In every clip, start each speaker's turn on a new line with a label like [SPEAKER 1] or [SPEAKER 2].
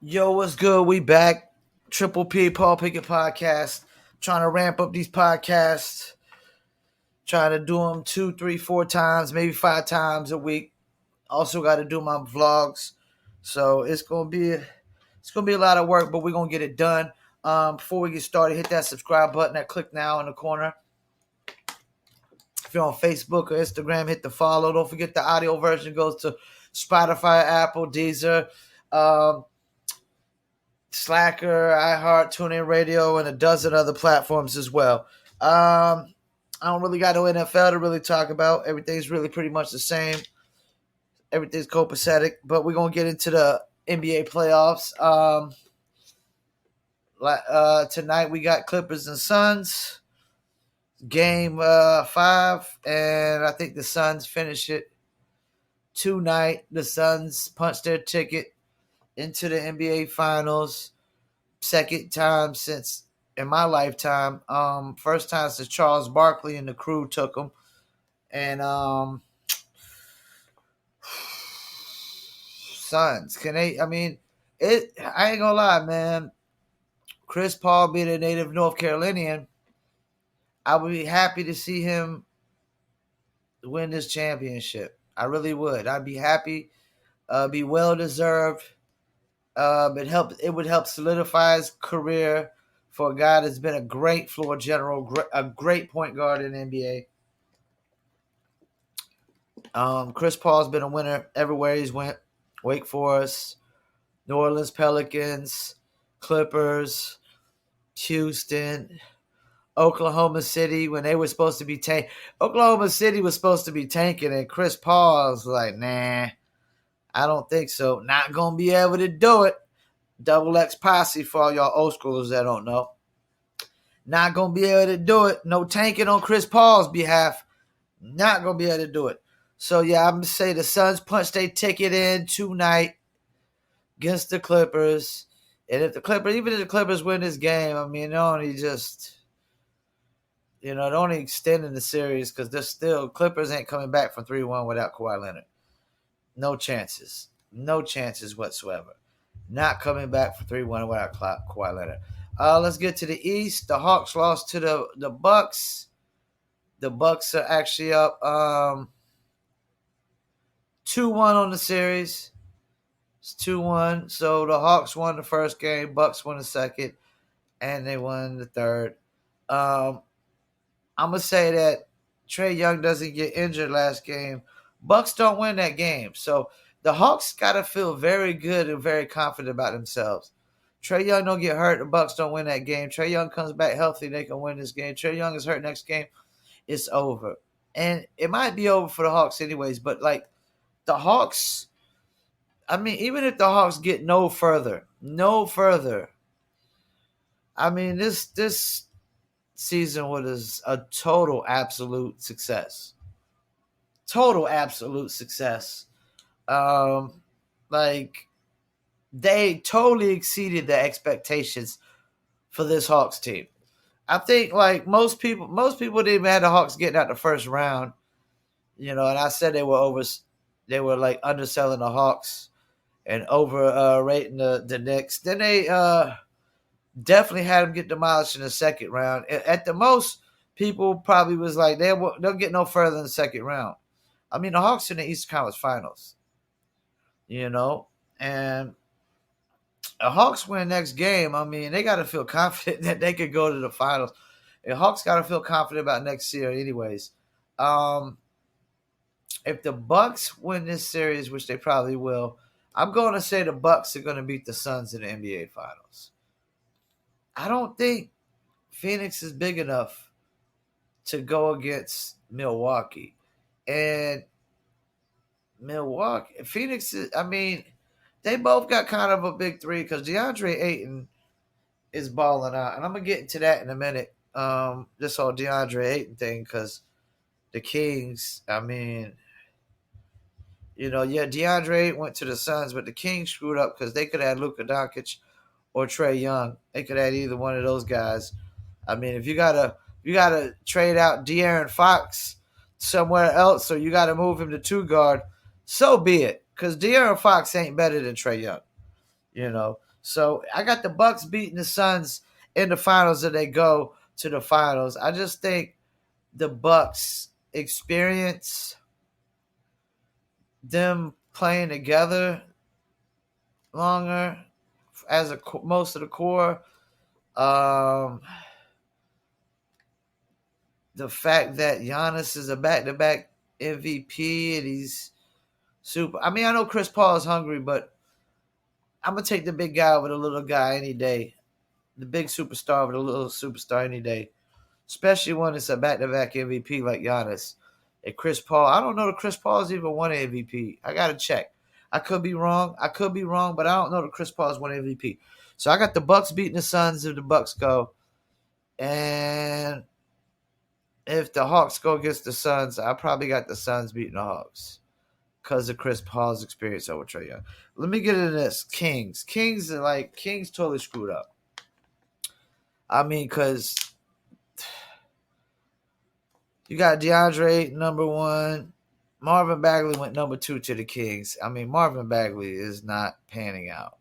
[SPEAKER 1] Yo, what's good? We back. Triple P, Paul Pickett podcast. Trying to ramp up these podcasts. Trying to do them 2, 3, 4 times, maybe 5 times a week. Also got to do my vlogs. So it's gonna be a lot of work, but we're gonna get it done. Before we get started, hit that subscribe button, that click now in the corner. If you're on Facebook or Instagram, hit the follow. Don't forget the audio version goes to Spotify, Apple, Deezer. Slacker, iHeart, TuneIn Radio, and a dozen other platforms as well. I don't really got no NFL to really talk about. Everything's really pretty much the same. Everything's copacetic, but we're gonna get into the NBA playoffs. Tonight we got Clippers and Suns, game 5, and I think the Suns finish it tonight. The Suns punched their ticket into the NBA Finals. Second time since in my lifetime. First time since Charles Barkley and the crew took them. And Suns, can they? I mean, it. I ain't gonna lie, man. Chris Paul being a native North Carolinian, I would be happy to see him win this championship. I really would. I'd be happy. Be well deserved. It would help solidify his career for a guy that's been a great floor general, a great point guard in the NBA. Chris Paul's been a winner everywhere he's went. Wake Forest, New Orleans Pelicans, Clippers, Houston, Oklahoma City when they were supposed to be Oklahoma City was supposed to be tanking, and Chris Paul was like, nah, I don't think so. Not going to be able to do it. Double X Posse for all y'all old schoolers that don't know. Not going to be able to do it. No tanking on Chris Paul's behalf. Not going to be able to do it. So, yeah, I'm going to say the Suns punched their ticket in tonight against the Clippers. And even if the Clippers win this game, I mean, they're only extending the series because they're still, Clippers ain't coming back from 3-1 without Kawhi Leonard. No chances. No chances whatsoever. Not coming back for 3-1 without Kawhi Leonard. Let's get to the East. The Hawks lost to the Bucks. The Bucks are actually up 2-1 on the series. It's 2-1. So the Hawks won the first game, Bucks won the second, and they won the third. I'm going to say that Trae Young doesn't get injured last game. Bucks don't win that game. So the Hawks got to feel very good and very confident about themselves. Trae Young don't get hurt. The Bucks don't win that game. Trae Young comes back healthy. They can win this game. Trae Young is hurt next game. It's over. And it might be over for the Hawks anyways. But, the Hawks, I mean, even if the Hawks get no further, I mean, this season was a total absolute success. Total absolute success. They totally exceeded the expectations for this Hawks team. I think most people didn't even have the Hawks getting out the first round, and I said they were underselling the Hawks and overrating the Knicks. Then they definitely had them get demolished in the second round. At the most, people probably was like they'll get no further than the second round. I mean, the Hawks in the Eastern Conference Finals, and the Hawks win next game. I mean, they got to feel confident that they could go to the finals. The Hawks got to feel confident about next year, anyways. If the Bucks win this series, which they probably will, I'm going to say the Bucks are going to beat the Suns in the NBA Finals. I don't think Phoenix is big enough to go against Milwaukee. And Phoenix, I mean, they both got kind of a big three because DeAndre Ayton is balling out. And I'm going to get into that in a minute, this whole DeAndre Ayton thing, because the Kings, I mean, DeAndre Ayton went to the Suns, but the Kings screwed up because they could have had Luka Doncic or Trae Young. They could have had either one of those guys. I mean, if you gotta trade out De'Aaron Fox somewhere else, or you gotta move him to 2 guard, so be it. Because De'Aaron Fox ain't better than Trae Young. So I got the Bucks beating the Suns in the finals, and they go to the finals. I just think the Bucks experience, them playing together longer as most of the core. Um, the fact that Giannis is a back-to-back MVP and he's super. I mean, I know Chris Paul is hungry, but I'm gonna take the big guy over the little guy any day. The big superstar over the little superstar any day, especially when it's a back-to-back MVP like Giannis. And Chris Paul, I don't know that Chris Paul's even won an MVP. I gotta check. I could be wrong. But I don't know that Chris Paul's won MVP. So I got the Bucks beating the Suns if the Bucks go, and if the Hawks go against the Suns, I probably got the Suns beating the Hawks because of Chris Paul's experience over Trae Young. Let me get into this. Kings totally screwed up. I mean, because you got DeAndre number one. Marvin Bagley went number two to the Kings. I mean, Marvin Bagley is not panning out.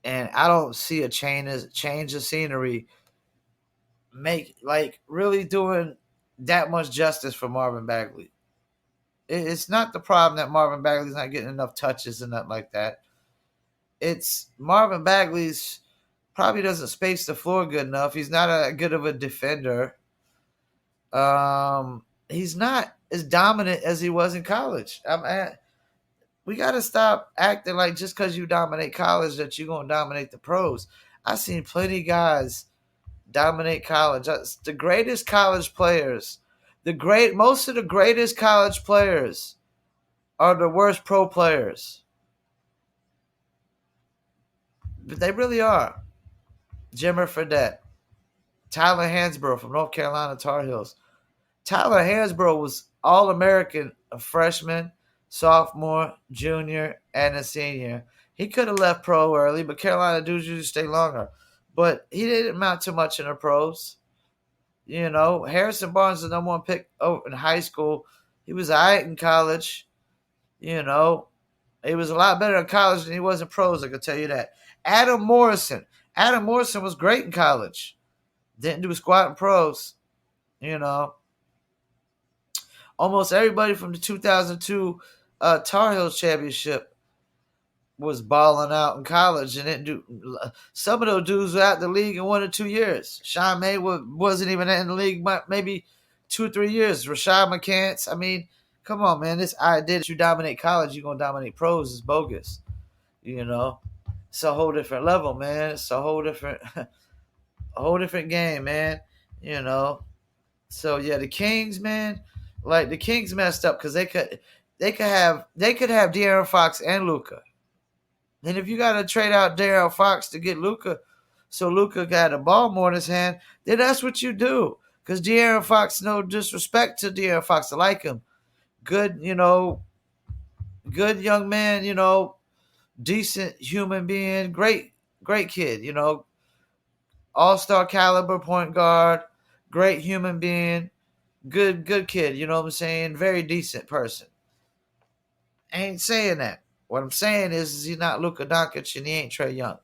[SPEAKER 1] And I don't see a change of scenery really doing that much justice for Marvin Bagley. It's not the problem that Marvin Bagley's not getting enough touches and nothing like that. It's Marvin Bagley's probably doesn't space the floor good enough. He's not a good of a defender. He's not as dominant as he was in college. We got to stop acting like just because you dominate college that you're going to dominate the pros. I've seen plenty of guys dominate college. The greatest college players, most of the greatest college players are the worst pro players. But they really are. Jimmer Fredette, Tyler Hansbrough from North Carolina Tar Heels. Tyler Hansbrough was All-American, a freshman, sophomore, junior, and a senior. He could have left pro early, but Carolina dudes usually stay longer. But he didn't amount to much in the pros. You know, Harrison Barnes, the number one pick in high school. He was all right in college. You know, he was a lot better in college than he was in pros, I can tell you that. Adam Morrison was great in college. Didn't do a squat in pros. You know, almost everybody from the 2002 Tar Heels championship was balling out in college and didn't do. Some of those dudes were out the league in 1 or 2 years. Sean May wasn't even in the league maybe 2 or 3 years. Rashad McCants. I mean, come on, man. This idea that you dominate college, you're gonna dominate pros is bogus. You know, it's a whole different level, man. It's a whole different game, man. You know. So yeah, the Kings, man. Like the Kings messed up because they could have De'Aaron Fox and Luka. And if you got to trade out De'Aaron Fox to get Luka, so Luka got a ball more in his hand, then that's what you do. Because De'Aaron Fox, no disrespect to De'Aaron Fox, I like him. Good, good young man, decent human being, great kid, all-star caliber point guard, great human being, good kid, you know what I'm saying? Very decent person. I ain't saying that. What I'm saying is he's not Luka Doncic and he ain't Trae Young.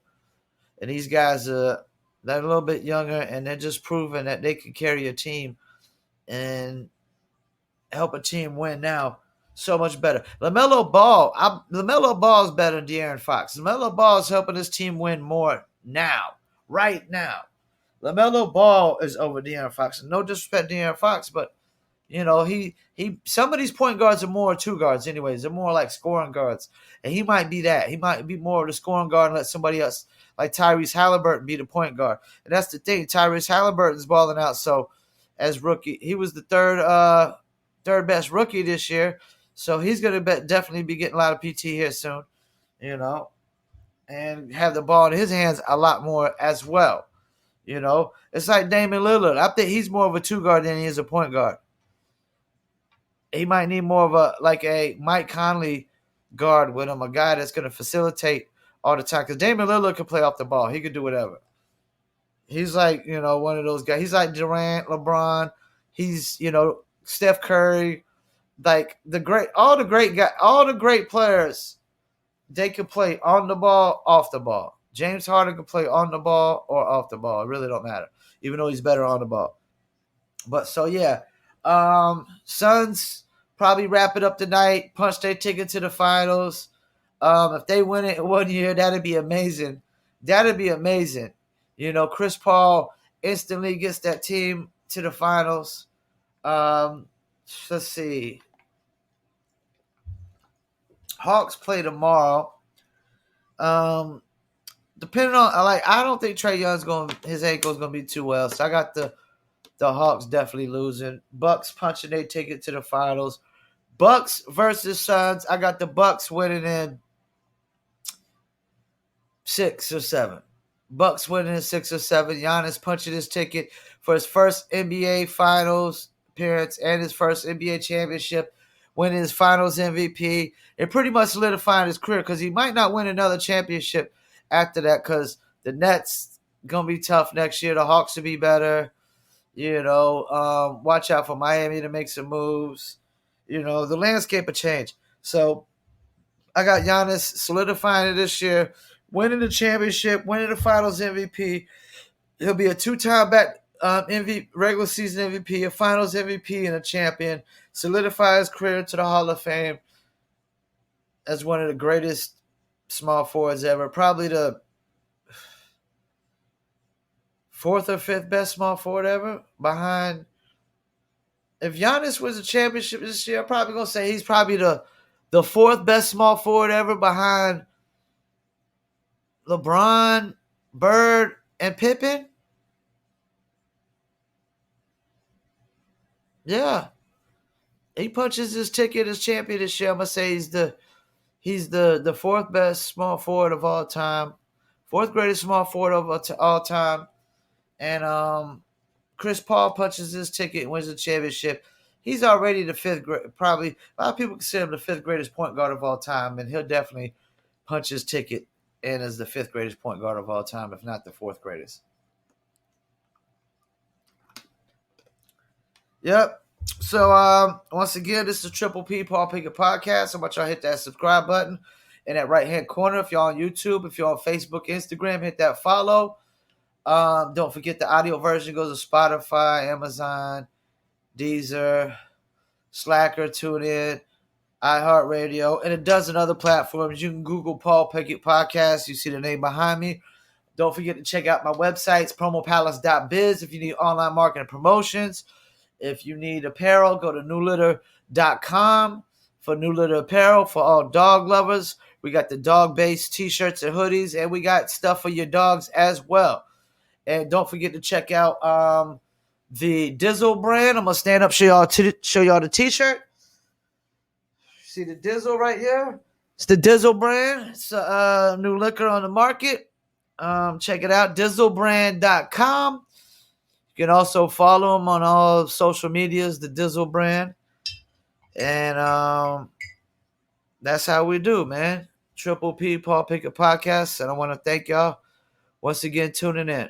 [SPEAKER 1] And these guys they're a little bit younger and they're just proving that they can carry a team and help a team win now so much better. LaMelo Ball is better than De'Aaron Fox. LaMelo Ball is helping his team win more now, right now. LaMelo Ball is over De'Aaron Fox. No disrespect to De'Aaron Fox, but he some of these point guards are more two guards anyways. They're more like scoring guards. And he might be that. He might be more of the scoring guard and let somebody else like Tyrese Halliburton be the point guard. And that's the thing. Tyrese Halliburton's balling out. So as rookie, he was the third best rookie this year. So he's going to definitely be getting a lot of PT here soon, and have the ball in his hands a lot more as well. It's like Damian Lillard. I think he's more of a two guard than he is a point guard. He might need more of a Mike Conley guard with him, a guy that's going to facilitate all the time. Because Damian Lillard can play off the ball. He can do whatever. He's like, one of those guys. He's like Durant, LeBron. He's, Steph Curry. Like all the great players, they can play on the ball, off the ball. James Harden can play on the ball or off the ball. It really don't matter, even though he's better on the ball. But so yeah, Suns probably wrap it up tonight. Punch their ticket to the finals. If they win it 1 year, that'd be amazing. That'd be amazing. Chris Paul instantly gets that team to the finals. Let's see. Hawks play tomorrow. Depending on I don't think Trae Young's his ankle's gonna be too well. So I got the Hawks definitely losing. Bucks punching their ticket to the finals. Bucks versus Suns. I got the Bucks winning in 6 or 7. Bucks winning in 6 or 7. Giannis punching his ticket for his first NBA Finals appearance and his first NBA championship, winning his Finals MVP, and pretty much solidifying his career because he might not win another championship after that because the Nets going to be tough next year. The Hawks will be better. Watch out for Miami to make some moves. The landscape will change. So I got Giannis solidifying it this year, winning the championship, winning the Finals MVP. He'll be a 2-time back regular season MVP, a Finals MVP, and a champion. Solidify his career to the Hall of Fame as one of the greatest small forwards ever. Probably the 4th or 5th best small forward ever. Behind, if Giannis wins a championship this year, I'm probably going to say he's probably the 4th best small forward ever behind LeBron, Bird, and Pippen. Yeah. He punches his ticket as champion this year. I'm going to say he's the 4th best small forward of all time. 4th greatest small forward of all time. And Chris Paul punches his ticket and wins the championship. He's already the 5th, probably a lot of people consider him the 5th greatest point guard of all time, and he'll definitely punch his ticket in as the 5th greatest point guard of all time, if not the 4th greatest. Yep. So once again, this is the Triple P Paul Pickett podcast. I want y'all hit that subscribe button in that right-hand corner. If y'all on YouTube, if you're on Facebook, Instagram, hit that follow. Don't forget the audio version goes to Spotify, Amazon, Deezer, Slacker, TuneIn, iHeartRadio, and a dozen other platforms. You can Google Paul Pickett Podcast. You see the name behind me. Don't forget to check out my websites, promopalace.biz, if you need online marketing promotions. If you need apparel, go to newlitter.com for New Litter apparel for all dog lovers. We got the dog-based t-shirts and hoodies, and we got stuff for your dogs as well. And don't forget to check out the Dizzle brand. I'm going to stand up, show y'all the t-shirt. See the Dizzle right here? It's the Dizzle brand. It's a new liquor on the market. Check it out, dizzlebrand.com. You can also follow them on all social medias, the Dizzle brand. And that's how we do, man. Triple P Paul Pickett Podcast. And I want to thank y'all once again tuning in.